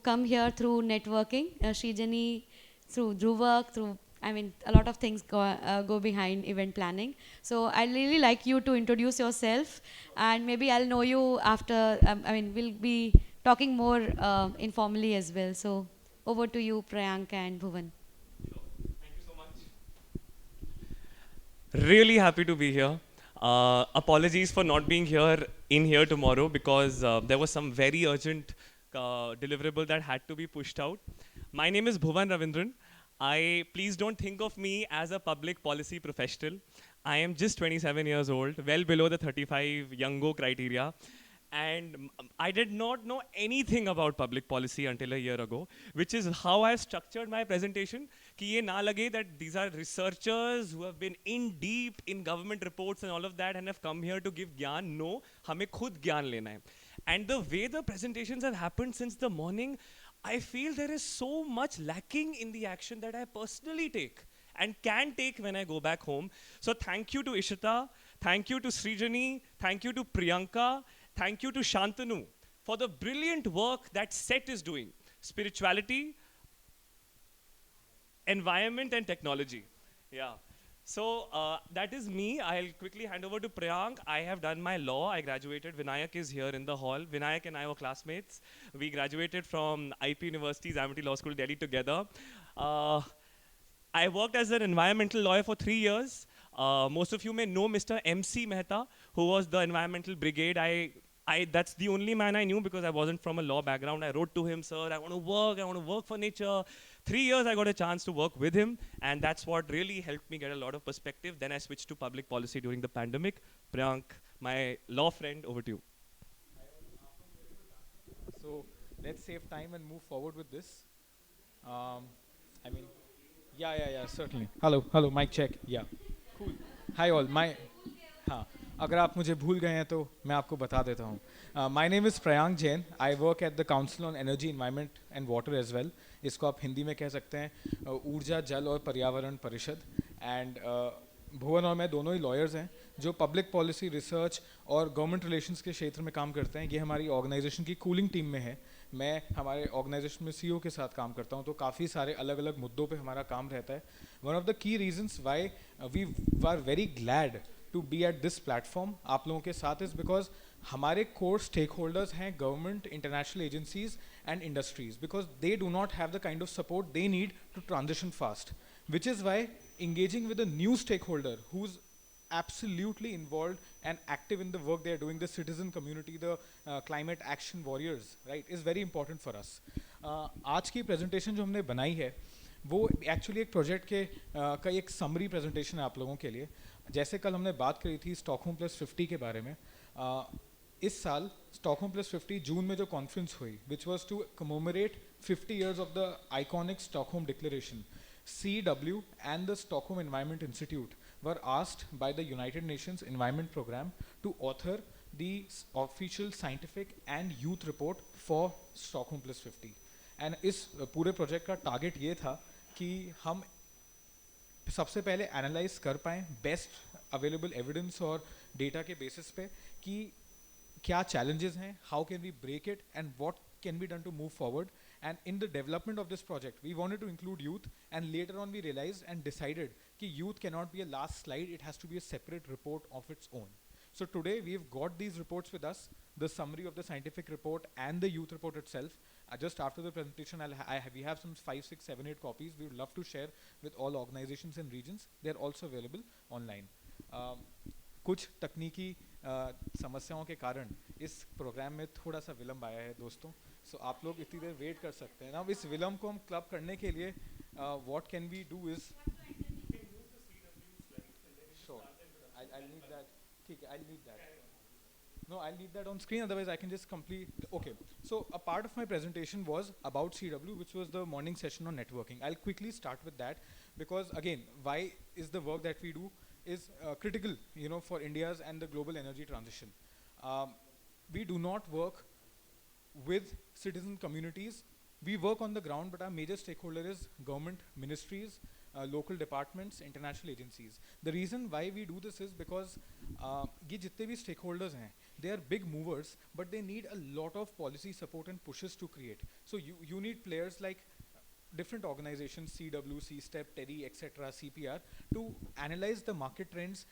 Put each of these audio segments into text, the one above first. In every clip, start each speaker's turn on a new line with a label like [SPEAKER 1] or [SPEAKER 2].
[SPEAKER 1] come here through networking. Srijani through work, through I mean, a lot of things go behind event planning. So I really like you to introduce yourself, and maybe I'll know you after. I mean, we'll be talking more informally as well. So over to you, Priyank and Bhuvan.
[SPEAKER 2] Thank you so much. Really happy to be here. Apologies for not being here tomorrow because there was some very urgent deliverable that had to be pushed out. My name is Bhuvan Ravindran. I please don't think of me as a public policy professional. I am just 27 years old, well below the 35 youngo criteria. And I did not know anything about public policy until a year ago, which is how I structured my presentation. कि ये ना लगे that these are researchers who have been in deep in government reports and all of that and have come here to give ज्ञान. No, हमें खुद ज्ञान लेना है. And the way the presentations have happened since the morning, I feel there is so much lacking in the action that I personally take and can take when I go back home. So thank you to Ishita, thank you to Srijani, thank you to Priyanka, thank you to Shantanu for the brilliant work that SET is doing. Spirituality, environment and technology. Yeah. So that is me. I'll quickly hand over to Priyank. I have done my law. I graduated. Vinayak is here in the hall. Vinayak and I were classmates. We graduated from IP University's Amity Law School, Delhi together. Uh, I worked as an environmental lawyer for 3 years. Most of you may know Mr. MC Mehta, who was the environmental brigade. That's the only man I knew because I wasn't from a law background. I wrote to him, sir, I want to work for nature. 3 years I got a chance to work with him, and that's what really helped me get a lot of perspective. Then I switched to public policy during the pandemic. Priyank, my law friend, over to you.
[SPEAKER 3] So let's save time and move forward with this. Um, I mean, yeah, certainly. Hello, mic check. Yeah, cool. Hi all. हाँ, अगर आप मुझे भूल गए हैं तो मैं आपको बता देता हूँ. My name is Priyank Jain. I work at the Council on Energy, Environment and Water as well. इसको आप हिंदी में कह सकते हैं ऊर्जा जल और पर्यावरण परिषद. एंड भुवन और मैं दोनों ही लॉयर्स हैं जो पब्लिक पॉलिसी रिसर्च और गवर्नमेंट रिलेशंस के क्षेत्र में काम करते हैं. ये हमारी ऑर्गेनाइजेशन की कूलिंग टीम में है. मैं हमारे ऑर्गेनाइजेशन में सीईओ के साथ काम करता हूं, तो काफ़ी सारे अलग अलग मुद्दों पे हमारा काम रहता है. One of the key reasons why we are very glad to be at this platform आप लोगों के साथ इज़ बिकॉज हमारे कोर स्टेक होल्डर्स हैं government, international agencies and industries, because they do not have the kind of support they need to transition fast, which is why engaging with a new stakeholder who's absolutely involved and active in the work they are doing, the citizen community, the climate action warriors, right, is very important for us. आज की presentation जो हमने बनाई है वो actually एक project के का एक समरी प्रेजेंटेशन है आप लोगों के लिए. जैसे कल हमने बात करी थी स्टॉकहोम प्लस 50 के बारे में. इस साल स्टॉकहोम प्लस 50 जून में जो कॉन्फ्रेंस हुई which was to commemorate 50 years of the iconic Stockholm Declaration, CW and the Stockholm Environment Institute were asked by the United Nations Environment Program to author the official scientific and youth report for Stockholm Plus 50. And इस पूरे project का target ये था कि हम सबसे पहले analyse कर पाएँ बेस्ट अवेलेबल एविडेंस और डेटा के बेसिस पे कि क्या challenges हैं, how can we break it and what can be done to move forward. And in the development of this project we wanted to include youth, and later on we realized and decided कि youth cannot be a last slide, it has to be a separate report of its own. So today we've got these reports with us, the summary of the scientific report and the youth report itself. Just after the presentation we have some 5, 6, 7, 8 copies we would love to share with all organizations and regions. They're also available online. कुछ तकनीकी समस्याओं के कारण इस programme में थोड़ा सा विलम्ब आया है दोस्तों, सो आप लोग इतनी देर वेट कर सकते हैं ना. इस विलम्ब को हम क्लब करने के लिए what can we do is sure I need that. ठीक है, I need that. No, I'll leave that on screen, otherwise I can just complete. Okay, so a part of my presentation was about CW, which was the morning session on networking. I'll quickly start with that because again, why is the work that we do is critical, you know, for India's and the global energy transition. We do not work with citizen communities. We work on the ground, but our major stakeholder is government, ministries, local departments, international agencies. The reason why we do this is because ये जितने भी stakeholders हैं, they are big movers, but they need a lot of policy support and pushes to create. So you need players like different organizations, CWC, STEP, TERI, etc., CPR, to analyze the market trends,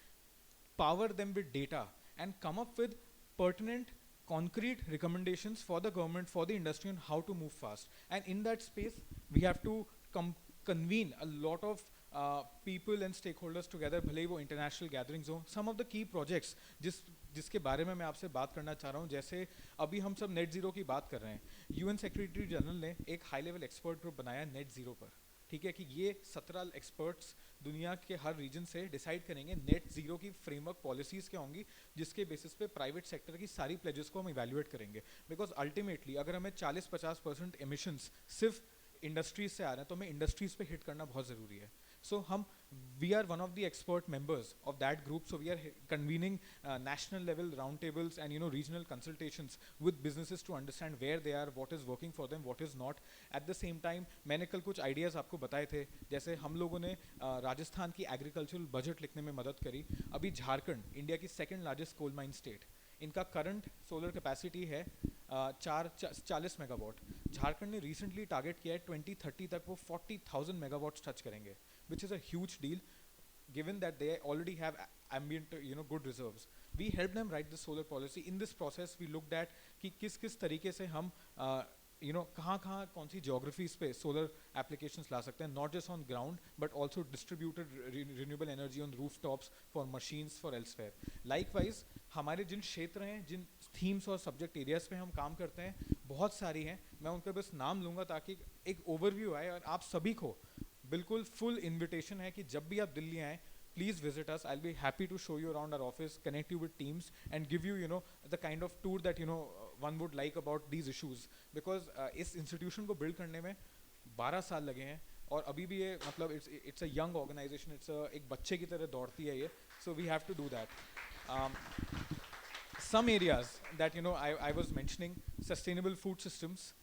[SPEAKER 3] power them with data, and come up with pertinent, concrete recommendations for the government, for the industry, on how to move fast. And in that space, we have to convene a lot of people and stakeholders together, भले ही वो international gatherings हो. Some of the key projects जिसके बारे में मैं आपसे बात करना चाह रहा हूँ, जैसे अभी हम सब नेट ज़ीरो की बात कर रहे हैं, यूएन सेक्रेटरी जनरल ने एक हाई लेवल एक्सपर्ट ग्रुप बनाया नेट ज़ीरो पर. ठीक है कि ये 17 एक्सपर्ट्स दुनिया के हर रीजन से डिसाइड करेंगे नेट ज़ीरो की फ्रेमवर्क पॉलिसीज़ क्या होंगी, जिसके बेसिस पे प्राइवेट सेक्टर की सारी प्लेजेस को हम इवैल्यूएट करेंगे. बिकॉज अल्टीमेटली अगर हमें 40-50% एमिशंस सिर्फ इंडस्ट्रीज से आ रहे हैं, तो हमें इंडस्ट्रीज पे हिट करना बहुत ज़रूरी है. So we are one of the expert members of that group. So we are convening national level roundtables and regional consultations with businesses to understand where they are, what is working for them, what is not. At the same time, मैंने कल कुछ ideas आपको बताए थे, जैसे हम लोगों ने राजस्थान की agricultural budget लिखने में मदद करी. अभी झारखंड इंडिया की second largest coal mine state, इनका करंट सोलर कैपेसिटी है 40 मेगावाट. झारखंड ने रिसेंटली टारगेट किया है 2030 तक वो 40,000 मेगावाट्स टच करेंगे, which is a huge deal given that they already have ambient good reserves. We helped them write the solar policy. In this process we looked at कि किस तरीके से हम कहाँ कौन सी geographies पे solar applications ला सकते हैं, not just on ground but also distributed renewable energy on rooftops for machines for elsewhere. Likewise हमारे जिन क्षेत्र हैं, जिन themes और subject areas पे हम काम करते हैं, बहुत सारी हैं. मैं उनका बस नाम लूँगा ताकि एक overview आए, और आप सभी को बिल्कुल full invitation है कि जब भी आप दिल्ली आएँ, please visit us. I'll be happy to show you around our office, connect you with teams, and give you the kind of tour that one would like about these issues. Because इस institution को build करने में 12 साल लगे हैं, और अभी भी ये मतलब it's a young organization, एक बच्चे की तरह दौड़ती है ये. So we have to do that. Some areas that I was mentioning: sustainable food systems,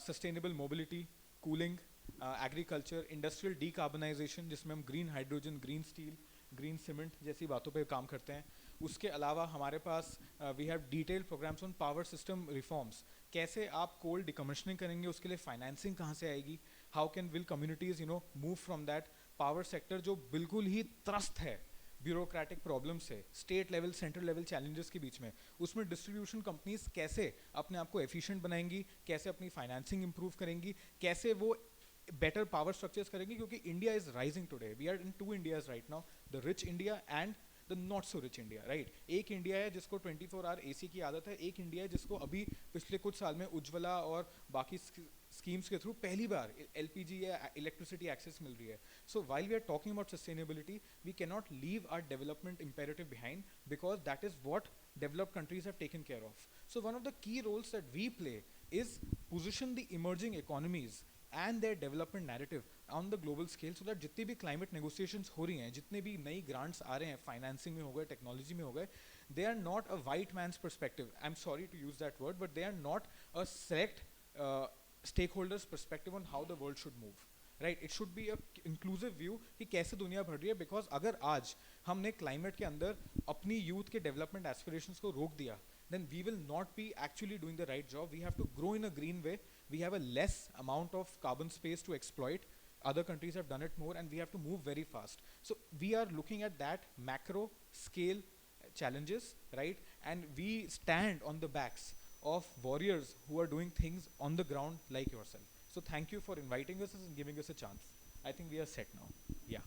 [SPEAKER 3] sustainable mobility, cooling, agriculture, industrial decarbonization, जिसमें हम green hydrogen, green steel, green cement जैसी बातों पे काम करते हैं. उसके अलावा हमारे पास we have detailed programs on power system reforms. कैसे आप coal decommissioning करेंगे, उसके लिए financing कहाँ से आएगी, how will communities move from that. power sector जो बिल्कुल ही त्रस्त है ब्यूरोक्रेटिक प्रॉब्लम से, state level central level challenges के बीच में, उसमें डिस्ट्रीब्यूशन कंपनीज कैसे अपने आप को एफिशिएंट बनाएंगी, कैसे अपनी फाइनेंसिंग इंप्रूव करेंगी, कैसे वो better power structures करेंगी. क्योंकि India is rising today. We are in two Indias right now, the rich India and the not so rich India, right? एक इंडिया है जिसको 24 आवर एसी की आदत है, एक इंडिया है जिसको अभी पिछले कुछ साल में उज्ज्वला और बाकी स्कीम्स के थ्रू पहली बार एलपीजी या इलेक्ट्रिसिटी एक्सेस मिल रही है. So while we are talking about sustainability, we can not leave our development imperative behind, because that is what developed countries have taken care of. So one of the key roles that we play is position the emerging economies and their development narrative on the global scale, so that जितनी भी climate negotiations हो रही हैं, जितने भी नई grants आ रहे हैं, financing में हो गए, technology में हो गए, they are not a white man's perspective. I'm sorry to use that word, but they are not a select stakeholders perspective on how the world should move. Right? It should be a inclusive view कि कैसे दुनिया बढ़ रही है. Because अगर आज हमने climate के अंदर अपनी youth के development aspirations को रोक दिया, then we will not be actually doing the right job. We have to grow in a green way. We have a less amount of carbon space to exploit. Other countries have done it more, and we have to move very fast. So we are looking at that macro scale challenges, right? And we stand on the backs of warriors who are doing things on the ground like yourself. So thank you for inviting us and giving us a chance. I think we are set now. Yeah.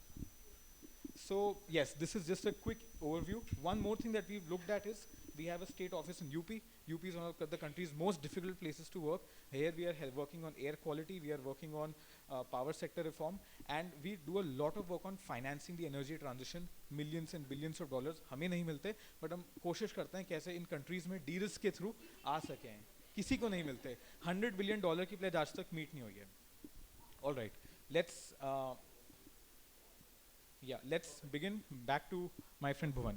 [SPEAKER 3] So yes, this is just a quick overview. One more thing that we've looked at is we have a state office in UP. UP is one of the country's most difficult places to work. Here we are working on air quality, we are working on power sector reform, and we do a lot of work on financing the energy transition. Millions and billions of dollars हमें नहीं मिलते, but हम कोशिश करते हैं कैसे इन countries में de-risk के through आ सकें. किसी को नहीं मिलते. $100 billion की pledge आज तक meet नहीं हुई है. All right, let's begin. Back to my friend Bhuvan.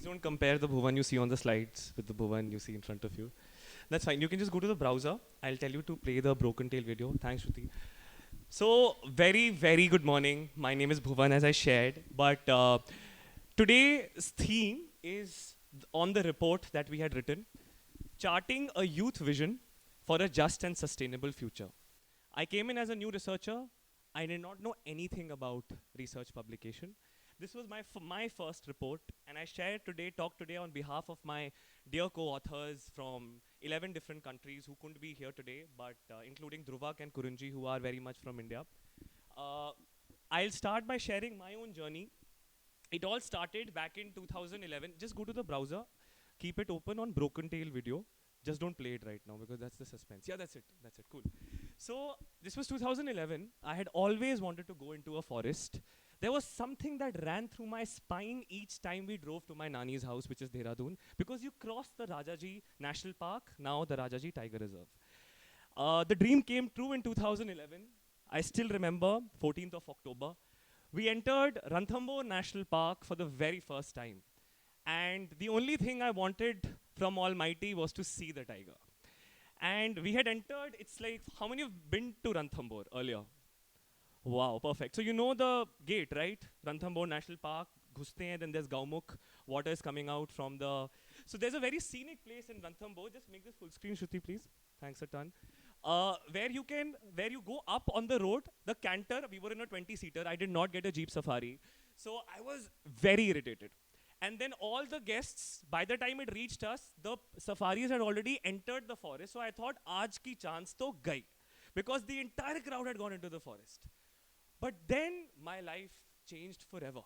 [SPEAKER 2] Please don't compare the Bhuvan you see on the slides with the Bhuvan you see in front of you. That's fine. You can just go to the browser. I'll tell you to play the broken tail video. Thanks, Shruti. So, very, very good morning. My name is Bhuvan, as I shared. But today's theme is on the report that we had written, charting a youth vision for a just and sustainable future. I came in as a new researcher. I did not know anything about research publication. This was my first report, and I talk today on behalf of my dear co-authors from 11 different countries who couldn't be here today, but including Dhruvak and Kurunji, who are very much from India. Uh, I'll start by sharing my own journey. It all started back in 2011. Just go to the browser, keep it open on Broken Tail video. Just don't play it right now because that's the suspense. Yeah, that's it. That's it. Cool. So this was 2011. I had always wanted to go into a forest. There was something that ran through my spine each time we drove to my nani's house, which is Dehradun, because you cross the Rajaji National Park, now the Rajaji Tiger Reserve. The dream came true in 2011. I still remember 14th of October. We entered Ranthambore National Park for the very first time. And the only thing I wanted from Almighty was to see the tiger. And we had entered, it's like, how many have been to Ranthambore earlier? Wow, perfect. So you know the gate, right? Ranthambore National Park, ghuste hain, then there's Gaumukh, water is coming out from the... So there's a very scenic place in Ranthambore. Just make this full screen, Shruti, please. Thanks a ton. Where you go up on the road, the canter, we were in a 20-seater. I did not get a Jeep Safari. So I was very irritated. And then all the guests, by the time it reached us, the safaris had already entered the forest. So I thought, aaj ki chance to gai. Because the entire crowd had gone into the forest. But then my life changed forever.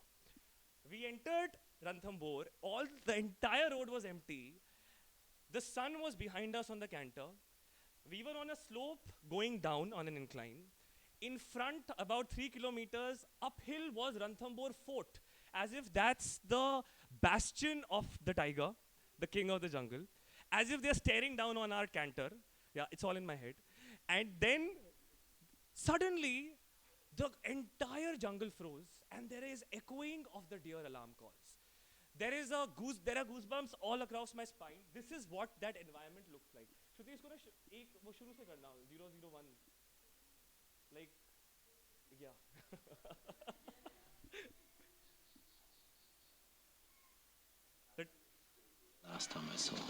[SPEAKER 2] We entered Ranthambore. The entire road was empty. The sun was behind us on the canter. We were on a slope going down on an incline. In front, about 3 kilometers uphill was Ranthambore Fort, as if that's the bastion of the tiger, the king of the jungle, as if they're staring down on our canter. Yeah, it's all in my head. And then suddenly, the entire jungle froze, and there is echoing of the deer alarm calls. There are goosebumps all across my spine. This is what that environment looks like. Shruti, isko na wo shuru se karna, 001. Like, yeah.
[SPEAKER 4] Last time I saw him,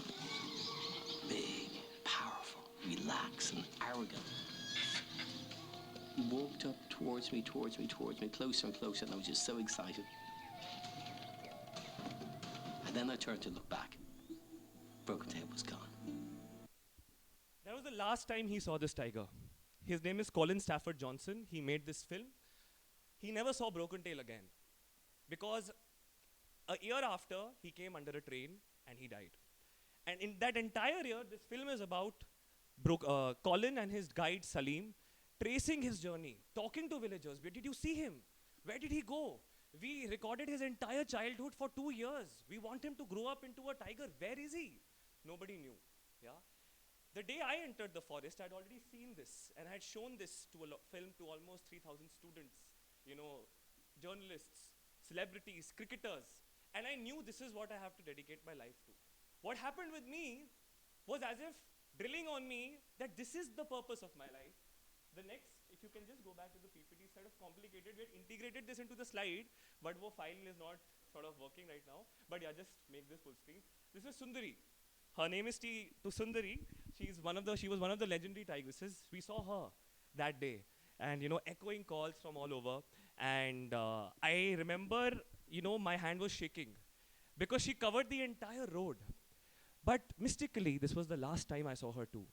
[SPEAKER 4] big, powerful, relaxed and arrogant. He walked up towards me, closer and closer, and I was just so excited. And then I turned to look back. Broken Tail was gone.
[SPEAKER 2] That was the last time he saw this tiger. His name is Colin Stafford Johnson. He made this film. He never saw Broken Tail again. Because a year after, he came under a train and he died. And in that entire year, this film is about Colin and his guide Salim tracing his journey, talking to villagers. Where did you see him? Where did he go? We recorded his entire childhood for 2 years. We want him to grow up into a tiger. Where is he? Nobody knew. Yeah. The day I entered the forest, I'd already seen this, and I had shown this to film to almost 3,000 students, journalists, celebrities, cricketers, and I knew this is what I have to dedicate my life to. What happened with me was as if drilling on me that this is the purpose of my life. The next, if you can just go back to the PPT, sort of complicated. We had integrated this into the slide, but the file is not sort of working right now. But yeah, just make this full screen. This is Sundari. Her name is Sundari. She was one of the legendary tigresses. We saw her that day, and echoing calls from all over. And I remember, my hand was shaking because she covered the entire road. But mystically, this was the last time I saw her too,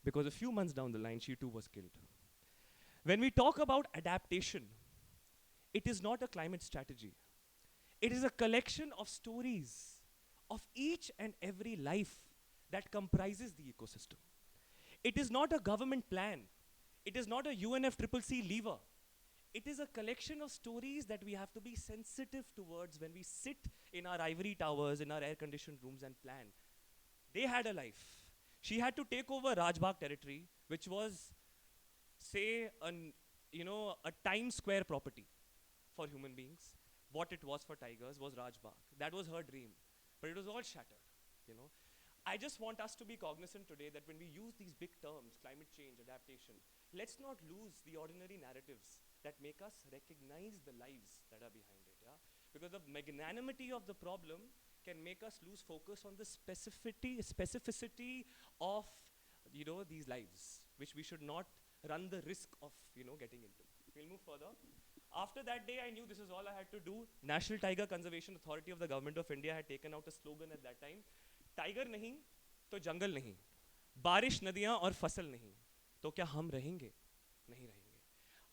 [SPEAKER 2] because a few months down the line, she too was killed. When we talk about adaptation, it is not a climate strategy. It is a collection of stories of each and every life that comprises the ecosystem. It is not a government plan. It is not a UNFCCC lever. It is a collection of stories that we have to be sensitive towards when we sit in our ivory towers, in our air-conditioned rooms and plan. They had a life. She had to take over Rajbagh territory, which was, say, a Times Square property for human beings. What it was for tigers was Rajbagh. That was her dream. but it was all shattered, you know. I just want us to be cognizant today that when we use these big terms, climate change, adaptation, let's not lose the ordinary narratives that make us recognize the lives that are behind it, yeah? Because the magnanimity of the problem can make us lose focus on the specificity of, you know, these lives, which we should not run the risk of, you know, getting into. We'll move further. After that day, I knew this is all I had to do. National Tiger Conservation Authority of the Government of India had taken out a slogan at that time. Tiger नहीं तो जंगल नहीं, बारिश नदियाँ और फसल नहीं, तो क्या हम रहेंगे? नहीं रहेंगे.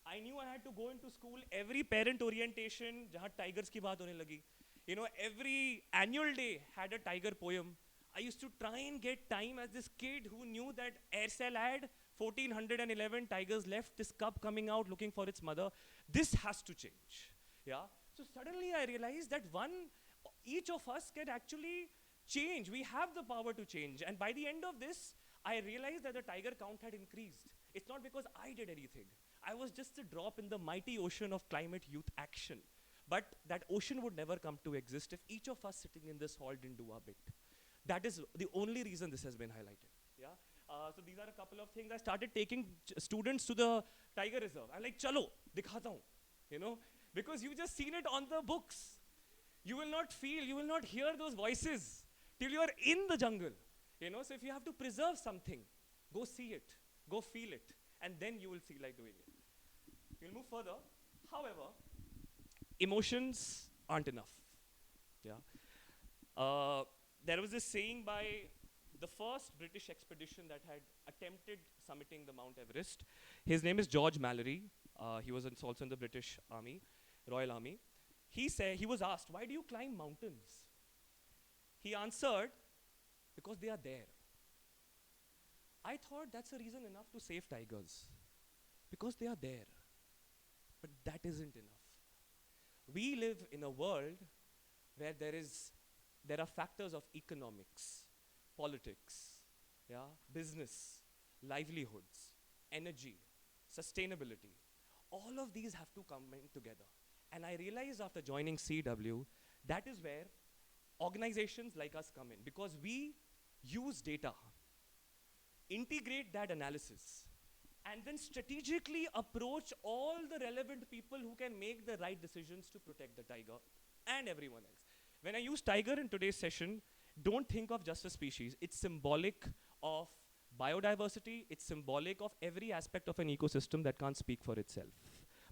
[SPEAKER 2] I knew I had to go into school. Every parent orientation, जहाँ tigers की बात होने लगी, you know, every annual day had a tiger poem. I used to try and get time as this kid who knew that Aircel had 1411 tigers left, this cub coming out looking for its mother. This has to change. Yeah. So suddenly I realized that each of us can actually change. We have the power to change. And by the end of this, I realized that the tiger count had increased. It's not because I did anything. I was just a drop in the mighty ocean of climate youth action. But that ocean would never come to exist if each of us sitting in this hall didn't do our bit. That is the only reason this has been highlighted. Yeah. So these are a couple of things. I started taking students to the tiger reserve. I'm like, chalo, dikhata hu. You know, because you just seen it on the books. You will not feel, you will not hear those voices till you are in the jungle. You know, so if you have to preserve something, go see it, go feel it, and then you will feel like doing it. We'll move further. However, emotions aren't enough. Yeah. There was this saying by the first British expedition that had attempted summiting the Mount Everest. His name is George Mallory. He was also in the British Army, Royal Army. He was asked, why do you climb mountains? He answered, because they are there. I thought that's a reason enough to save tigers, because they are there. But that isn't enough. We live in a world where there are factors of economics, politics, yeah, business, livelihoods, energy, sustainability. All of these have to come in together. And I realized after joining CW, that is where organizations like us come in, because we use data, integrate that analysis, and then strategically approach all the relevant people who can make the right decisions to protect the tiger and everyone else. When I use tiger in today's session, don't think of just a species. It's symbolic of biodiversity. It's symbolic of every aspect of an ecosystem that can't speak for itself.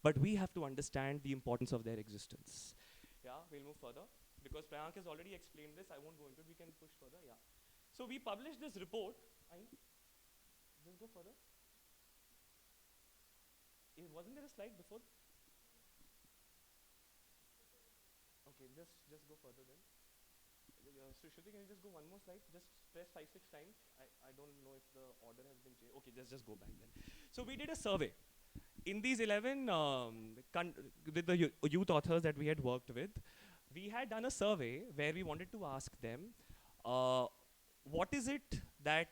[SPEAKER 2] But we have to understand the importance of their existence. Yeah, we'll move further. Because Priyank has already explained this, I won't go into it. We can push further, yeah. So we published this report. Just go further. Wasn't there a slide before? Okay, just go further then. So Shruti, can you just go one more slide? Just press 5-6 times. I don't know if the order has been changed. Okay, just go back then. So we did a survey. In these 11, with the youth authors that we had worked with, we had done a survey where we wanted to ask them, what is it that,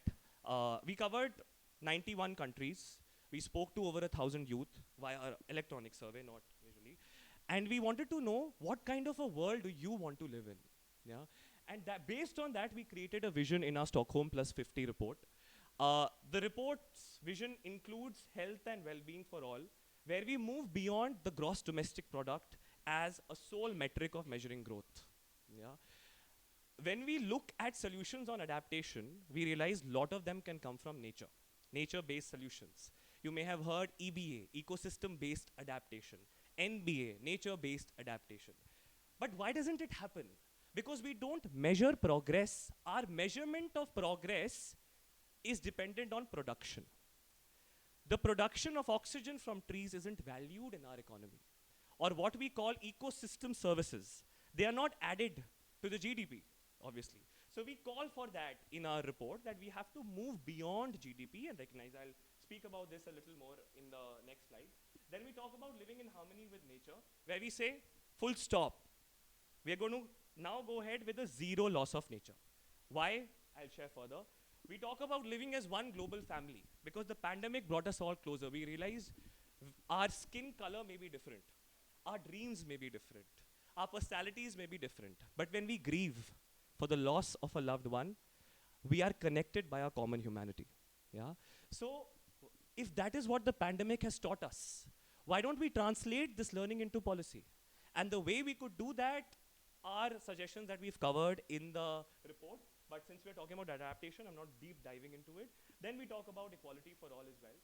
[SPEAKER 2] we covered 91 countries. We spoke to over 1,000 youth via electronic survey, not visually. And we wanted to know what kind of a world do you want to live in? Yeah? And that based on that, we created a vision in our Stockholm Plus 50 report. The report's vision includes health and well-being for all, where we move beyond the gross domestic product as a sole metric of measuring growth. Yeah? When we look at solutions on adaptation, we realize a lot of them can come from nature, nature-based solutions. You may have heard EBA, ecosystem-based adaptation, NBA, nature-based adaptation. But why doesn't it happen? Because we don't measure progress. Our measurement of progress is dependent on production. The production of oxygen from trees isn't valued in our economy. Or what we call ecosystem services. They are not added to the GDP, obviously. So we call for that in our report, that we have to move beyond GDP and recognize. I'll speak about this a little more in the next slide. Then we talk about living in harmony with nature, where we say, full stop. We are going to now go ahead with a zero loss of nature. Why? I'll share further. We talk about living as one global family, because the pandemic brought us all closer. We realized our skin color may be different. Our dreams may be different. Our personalities may be different. But when we grieve, for the loss of a loved one, we are connected by our common humanity. Yeah. So if that is what the pandemic has taught us, why don't we translate this learning into policy? And the way we could do that are suggestions that we've covered in the report. But since we're talking about adaptation, I'm not deep diving into it. Then we talk about equality for all as well.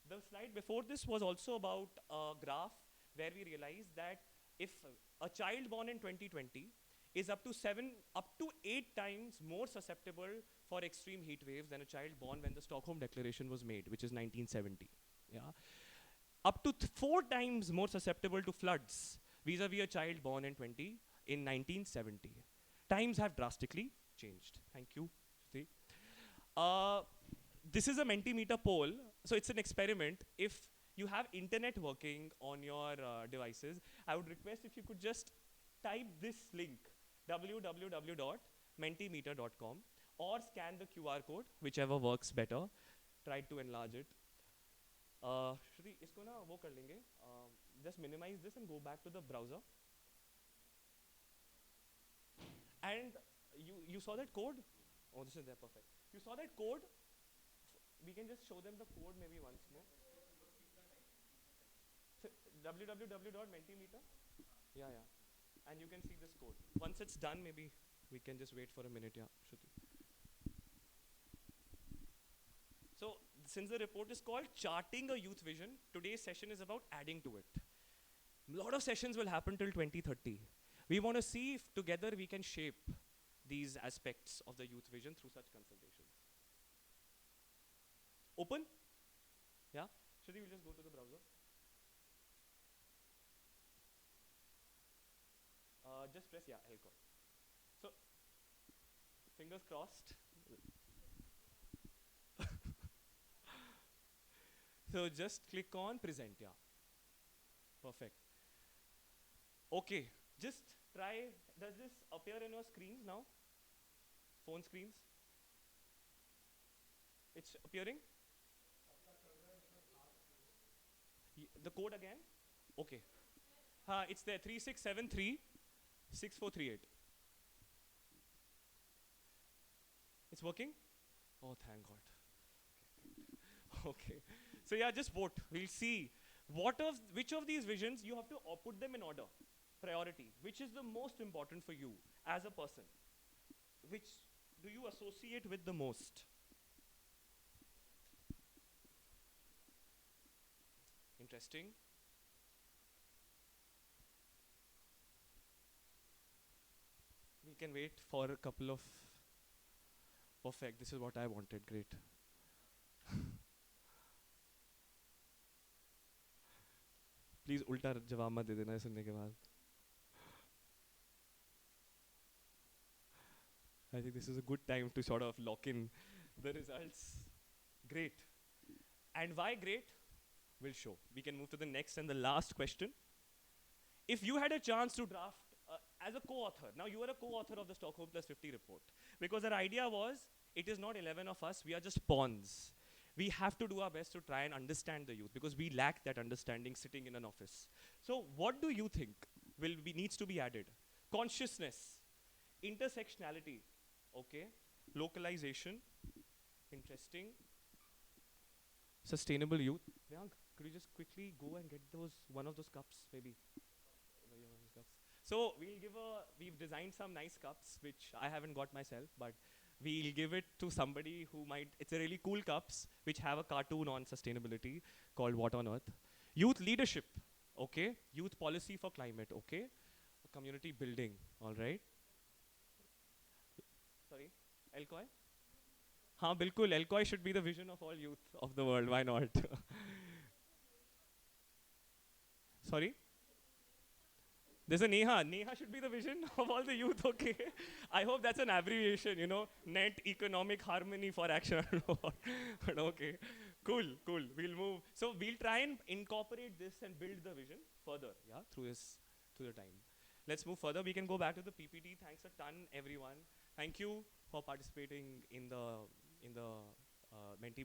[SPEAKER 2] The slide before this was also about a graph where we realized that if a child born in 2020 is up to 8 times more susceptible for extreme heat waves than a child born when the Stockholm Declaration was made, which is 1970. Yeah, up to 4 times more susceptible to floods vis-a-vis a child born in 1970. Times have drastically changed. Thank you. Shruti. Uh, this is a Mentimeter poll. So it's an experiment. If you have internet working on your devices, I would request if you could just type this link, www.mentimeter.com, or scan the QR code, whichever works better. Try to enlarge it. Shruti, इसको ना वो कर लेंगे. Just minimize this and go back to the browser. And you saw that code? Oh, this is there, perfect. You saw that code? We can just show them the code maybe once more. So, www.mentimeter? Yeah, yeah. And you can see this code. Once it's done, maybe we can just wait for a minute, yeah, Shruti. So, since the report is called Charting a Youth Vision, today's session is about adding to it. A lot of sessions will happen till 2030. We want to see if together we can shape these aspects of the youth vision through such consultations. Open? Yeah? Shruti, we'll just go to the browser. Just press, yeah, LCOY. So, fingers crossed. So just click on present, yeah. Perfect. Okay, just try, does this appear in your screens now? Phone screens? It's appearing? The code again? Okay. It's there, 3673-6438. It's working? Oh, thank God. Okay. So yeah, just vote. We'll see which of these visions you have to put them in order. Priority. Which is the most important for you as a person? Which do you associate with the most? Interesting. We can wait for a couple of. Perfect. This is what I wanted. Great. Please उल्टा जवाब मत दे देना सुनने के बाद. I think this is a good time to sort of lock in the results. Great. And why great? We'll show. We can move to the next and the last question. If you had a chance to draft as a co-author, now you are a co-author of the Stockholm Plus 50 report, because our idea was it is not 11 of us, we are just pawns. We have to do our best to try and understand the youth because we lack that understanding sitting in an office. So what do you think needs to be added? Consciousness, intersectionality, okay, localization, interesting, sustainable youth. Priyank, could you just quickly go and get one of those cups, maybe? So we've designed some nice cups, which I haven't got myself, but we'll give it to somebody who might. It's a really cool cups, which have a cartoon on sustainability called What on Earth. Youth leadership, okay. Youth policy for climate, okay. Community building, all right. Sorry, LCOY? हाँ बिल्कुल, LCOY should be the vision of all youth of the world, why not? Sorry? There's a Neha. Neha should be the vision of all the youth, okay? I hope that's an abbreviation, Net Economic Harmony for Action. But okay, cool. We'll move. So we'll try and incorporate this and build the vision further, yeah, through the time. Let's move further. We can go back to the PPT. Thanks a ton, everyone. Thank you for participating in the Menti